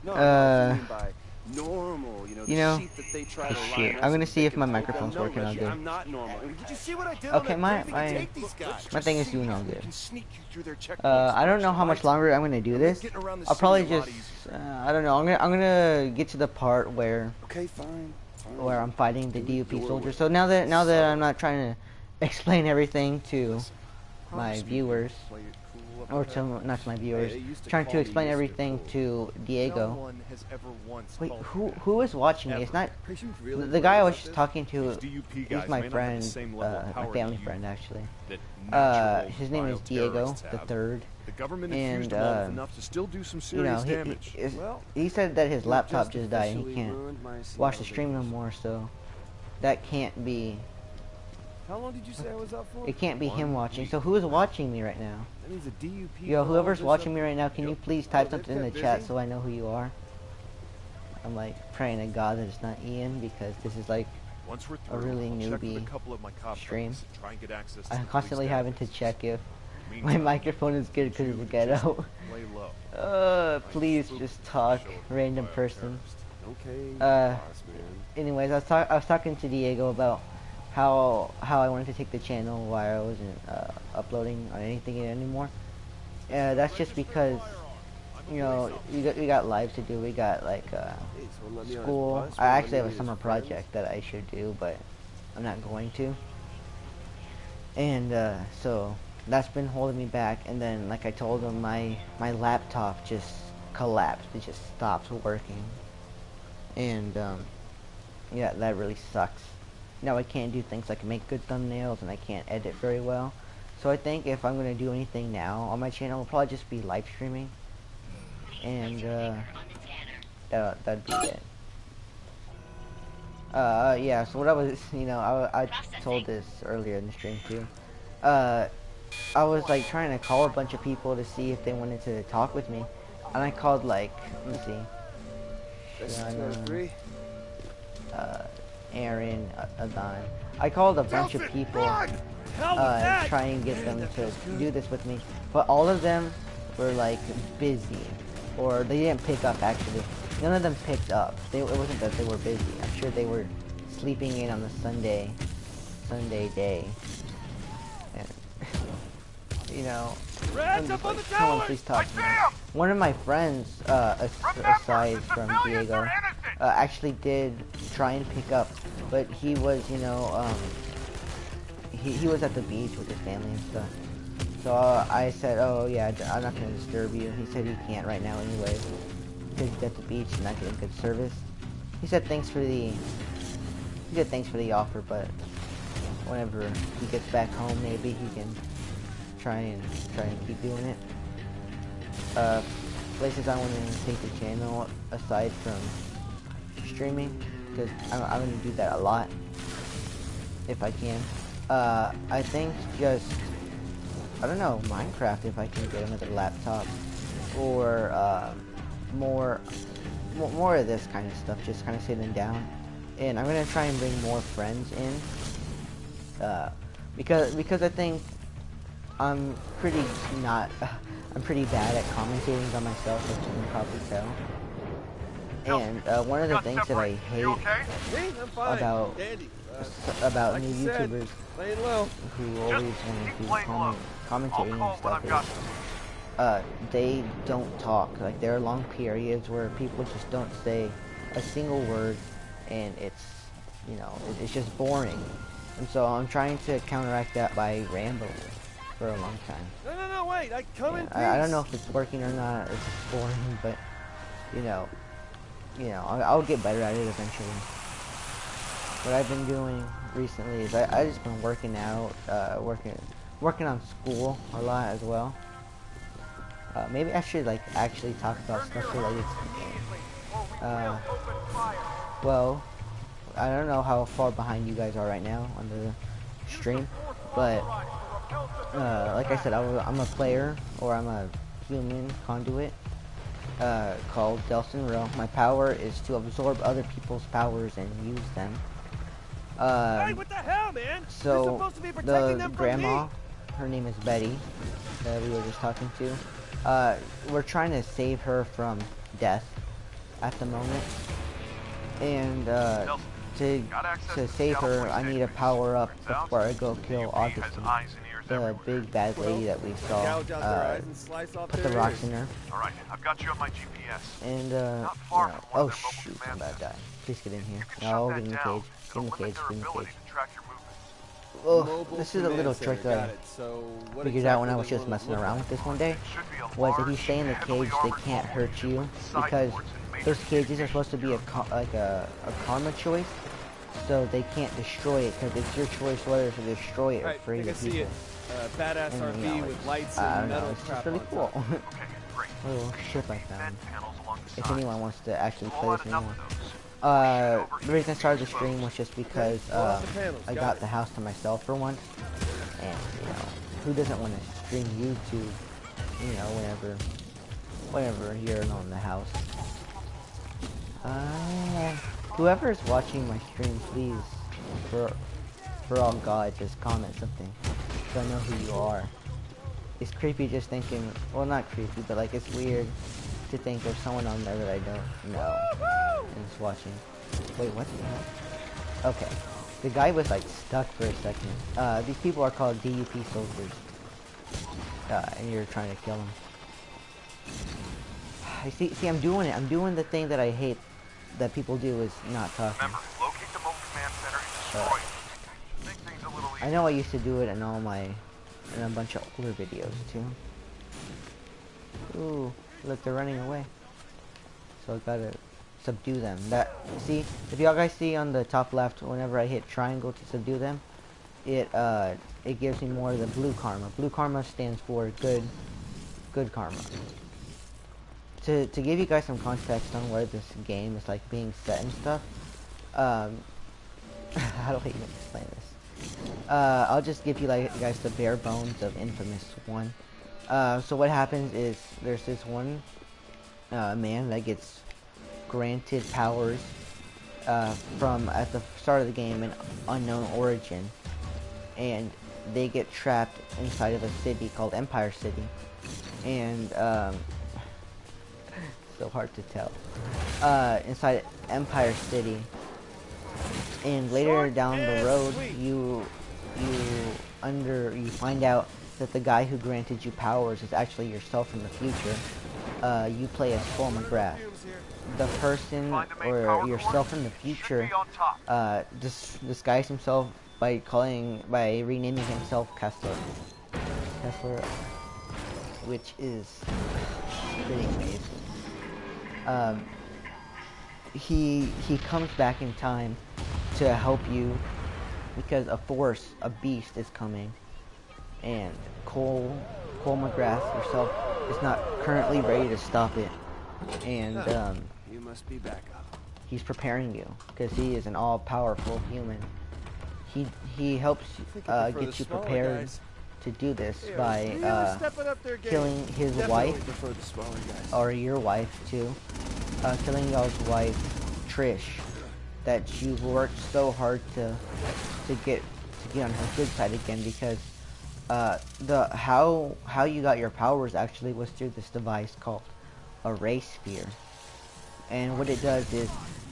No, I mean by normal, you know, sheep that they try to shit. line I'm gonna up see so if they my can microphone's take working all down good. I'm not normal. Did you see what I did Okay, on my thing is doing all good. I don't know how much longer I'm gonna do this. I'll probably just I don't know. I'm gonna get to the part where where I'm fighting the DUP soldiers. So now that I'm not trying to explain everything to my viewers, or to not to my viewers, trying to explain everything to Diego. Wait, who is watching me? It's not the guy I was just talking to. He's my friend, my family friend actually. His name is Diego the Third, and you know he said that his laptop just died and he can't watch the stream no more. So that can't be. How long did you say I was up for? It can't be him watching. So who is watching me right now? That means a DUP. Yo, whoever's watching me right now, can you please type something in the chat so I know who you are? I'm like praying to God that it's not Ian, because this is like a really newbie stream. I'm constantly having to check if my microphone is good because it's ghetto. Please just talk, random person. Anyways, I was talking to Diego about how I wanted to take the channel while I wasn't uploading on anything anymore. That's just because, you know, we got lives to do. We got like school. I actually have a summer project that I should do, but I'm not going to. And so that's been holding me back. And then, like I told him, my laptop just collapsed. It just stopped working. And yeah, that really sucks. Now I can't do things like make good thumbnails, and I can't edit very well. So I think if I'm going to do anything now on my channel, it'll probably just be live streaming. and that'd be it. Yeah, so what I was, I told this earlier in the stream too. I was like trying to call a bunch of people to see if they wanted to talk with me, and I called like, let me see, Aaron, Adon. I called a bunch of people, try and get them to do this with me, but all of them were like busy, or they didn't pick up actually. None of them picked up. It wasn't that they were busy. I'm sure they were sleeping in on the Sunday day. And, someone please talk to me. One of my friends, aside from Diego, actually did try and pick up, but he was, he was at the beach with his family and stuff. So I said, oh yeah, I'm not gonna disturb you. He said he can't right now anyway, because he's at the beach and not getting good service. He said thanks for the offer, but whenever he gets back home, maybe he can try and keep doing it. Places I want to take the channel aside from streaming, because I'm going to do that a lot if I can. I think just, I don't know, Minecraft, if I can get another laptop, or more of this kind of stuff, just kind of sitting down. And I'm gonna try and bring more friends in, because I think I'm pretty bad at commentating by myself, as you can probably tell. And one of the things that I hate about new YouTubers who always want to do commentating and stuff is they don't talk. Like, there are long periods where people just don't say a single word, and it's just boring. And so I'm trying to counteract that by rambling for a long time. No, wait, I come in peace. I don't know if it's working or not. It's boring, but I'll get better at it eventually. What I've been doing recently is I just been working out, working on school a lot as well. Maybe I should actually talk about stuff related to the game. Well, I don't know how far behind you guys are right now on the stream, but like I said, I'm a player, or I'm a human conduit called Delson Row. My power is to absorb other people's powers and use them. Hey, what the hell, man? So the grandma, her name is Betty, that we were just talking to. We're trying to save her from death at the moment, and to save her, I need to power up before I go kill Augustine, the big bad lady that we saw. Put the rocks in her. Alright, I've got you on my GPS. And oh shoot, I'm about to die. Please get in here. No, get in the cage. Get in the cage. Get in the cage. Oh, this is a little trick that I figured out when I was just messing around with this one day. Was if you stay in the cage, they can't hurt you, because those cages are supposed to be a karma choice, so they can't destroy it, because it's your choice whether to destroy it or free the people. Badass RV with lights and metal. It's just really cool. Little ship I found. If anyone wants to actually play this anymore. The reason I started the stream was just because I got the house to myself for once, and who doesn't want to stream YouTube, whenever you're alone in the house. Whoever is watching my stream, please, for all God, just comment something, so I know who you are. It's creepy just thinking, well, not creepy, but it's weird to think there's someone on there that I don't know and is watching. Wait, what the hell? Okay, the guy was stuck for a second. These people are called DUP soldiers, and you're trying to kill them. See, I'm doing it. I'm doing the thing that I hate that people do, is not talking. Remember, locate the mobile command center and destroy it. Make things a little easier. I know I used to do it in a bunch of older videos too. Ooh, look, they're running away. So I gotta subdue them. See, if y'all guys see on the top left, whenever I hit triangle to subdue them, it gives me more of the blue karma. Blue karma stands for good karma. to give you guys some context on where this game is like being set and stuff. How do I even explain this? I'll just give you like guys the bare bones of Infamous 1. So what happens is there's this one man that gets granted powers from at the start of the game, an unknown origin, and they get trapped inside of a city called Empire City, and so hard to tell, inside Empire City, and later down the road you find out that the guy who granted you powers is actually yourself in the future. You play as Cole McGrath. The person or yourself in the future disguised himself by renaming himself Kessler, which is pretty amazing. He comes back in time to help you because a beast is coming, and Cole McGrath yourself is not currently ready to stop it, and you must be back up. He's preparing you because he is an all-powerful human. He helps get you prepared to do this by killing his wife, or your wife too, killing y'all's wife Trish, that you've worked so hard to get on her good side again, because how you got your powers actually was through this device called a ray sphere. And what it does is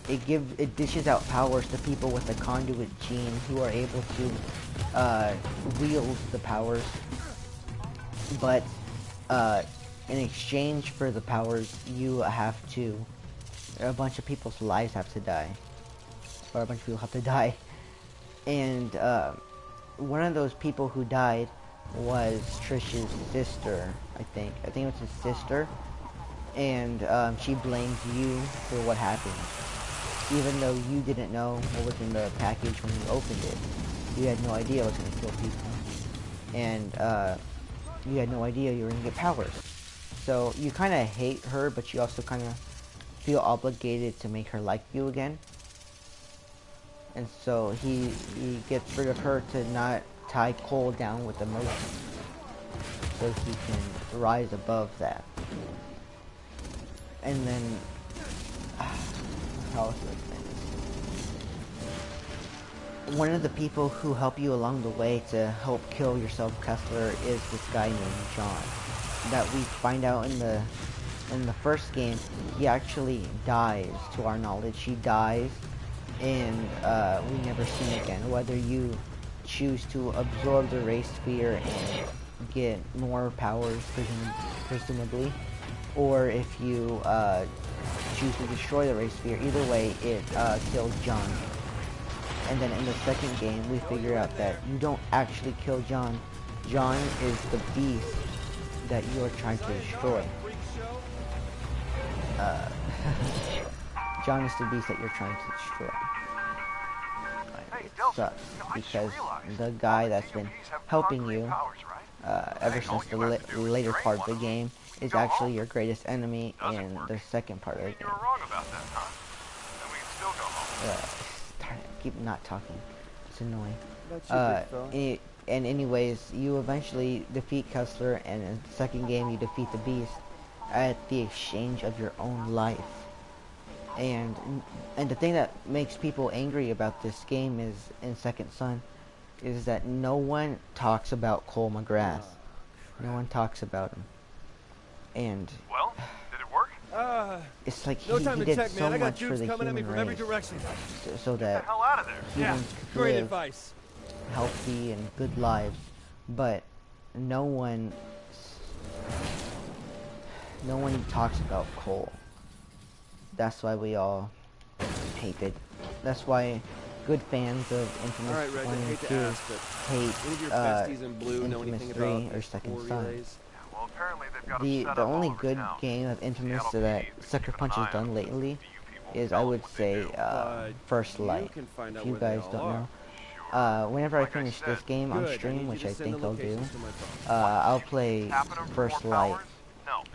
it dishes out powers to people with a conduit gene who are able to wield the powers, but in exchange for the powers a bunch of people's lives have to die, or a bunch of people have to die. And one of those people who died was Trish's sister, I think it was his sister, and she blamed you for what happened, even though you didn't know what was in the package when you opened it. You had no idea it was going to kill people, and you had no idea you were going to get powers. So you kind of hate her, but you also kind of feel obligated to make her like you again. And so he gets rid of her to not tie Cole down with emotion, so he can rise above that. And then, how else do I explain this? One of the people who help you along the way to help kill yourself, Kessler, is this guy named John, that we find out in the first game. He actually dies, to our knowledge. He dies, and we never see him again. Whether you choose to absorb the ray sphere and get more powers, presumably, or if you choose to destroy the ray sphere, either way, it kills John. And then in the second game, we figure out that you don't actually kill John. John is the beast that you are trying to destroy. John is the beast that you're trying to destroy. It sucks, because the guy that's been helping you ever since the later part of the game is actually your greatest enemy in the second part of the game. Keep not talking. It's annoying. And anyways, you eventually defeat Kessler, and in the second game you defeat the beast at the exchange of your own life. And the thing that makes people angry about this game is, in Second Son, is that no one talks about Cole McGrath. No one talks about him. And well, did it work? It's like he did so much for the human race, so that humans could live healthy and good lives. But no one talks about Cole. That's why we all hate it. That's why good fans of Infamous 1 and 2 hate Infamous 3 or Second Son. The only good game of Infamous that Sucker Punch has done lately is, I would say, First Light. If you guys don't know, whenever I finish this game on stream, which I think I'll do, I'll play First Light,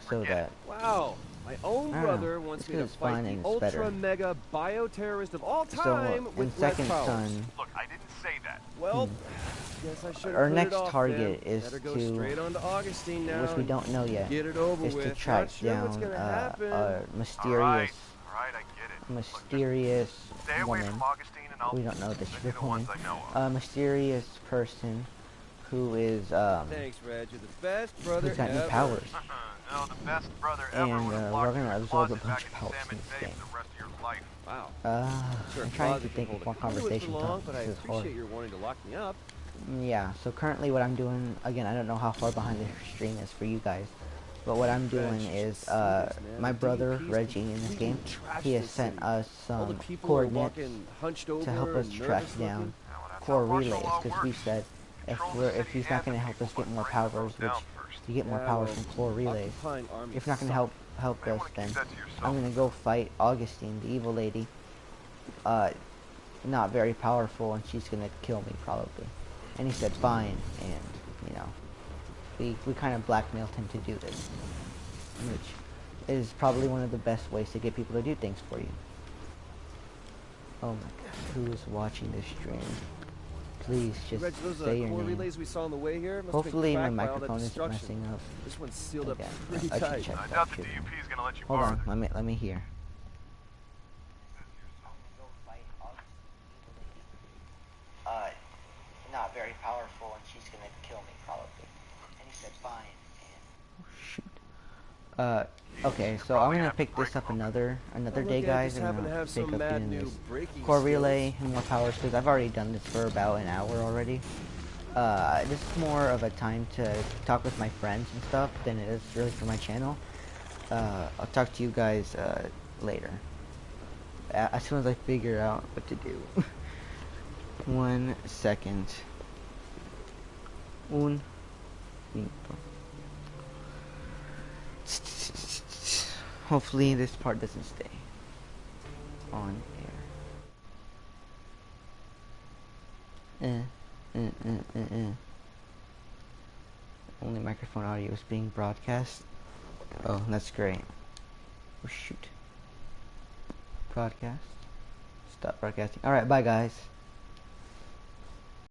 so that My own brother wants me to fight the ultra mega bioterrorist of all time with second powers. son. Look, I didn't say that. Well, guess I should. Our next target is Better go straight on to Augustine now, which we don't know yet, get it over is with. to track down a mysterious, mysterious woman. We don't know that she's a woman. A mysterious person who is Thanks, Reg. You're the best brother who's got new ever. powers. No, the best brother And ever we're gonna absorb a bunch of powers in this game. Wow. I'm trying to think of more conversation long, but I this is hard. appreciate your wanting to lock me up. Yeah, so currently what I'm doing, again, I don't know how far behind the stream is for you guys, but what I'm doing is, my brother, Reggie, in this game, he has sent us some coordinates to help us track down core relays, because we said if he's not going to help us get more powers, which you get more powers from core relays, if you're not going to help us, then I'm going to go fight Augustine, the evil lady, not very powerful, and she's going to kill me probably. And he said fine, and you know, we kind of blackmailed him to do this, which is probably one of the best ways to get people to do things for you. Oh my god, who is watching this stream? Please just say your name. We saw on the way here must Hopefully my microphone isn't messing up. This one's sealed again. up pretty tight. I doubt the DUP is gonna let you Hold borrow on, let me hear. Not very powerful, and she's gonna kill me probably. And he said fine. And... Oh shoot. Okay, so I'm gonna pick this up another day, guys, and I'm gonna pick up doing this core relay and more powers, because I've already done this for about an hour already. This is more of a time to talk with my friends and stuff than it is really for my channel. I'll talk to you guys later, as soon as I figure out what to do. 1 second. Un minuto. Hopefully this part doesn't stay on air. Only microphone audio is being broadcast. Oh, that's great. Oh shoot. Broadcast. Stop broadcasting. Alright, bye guys.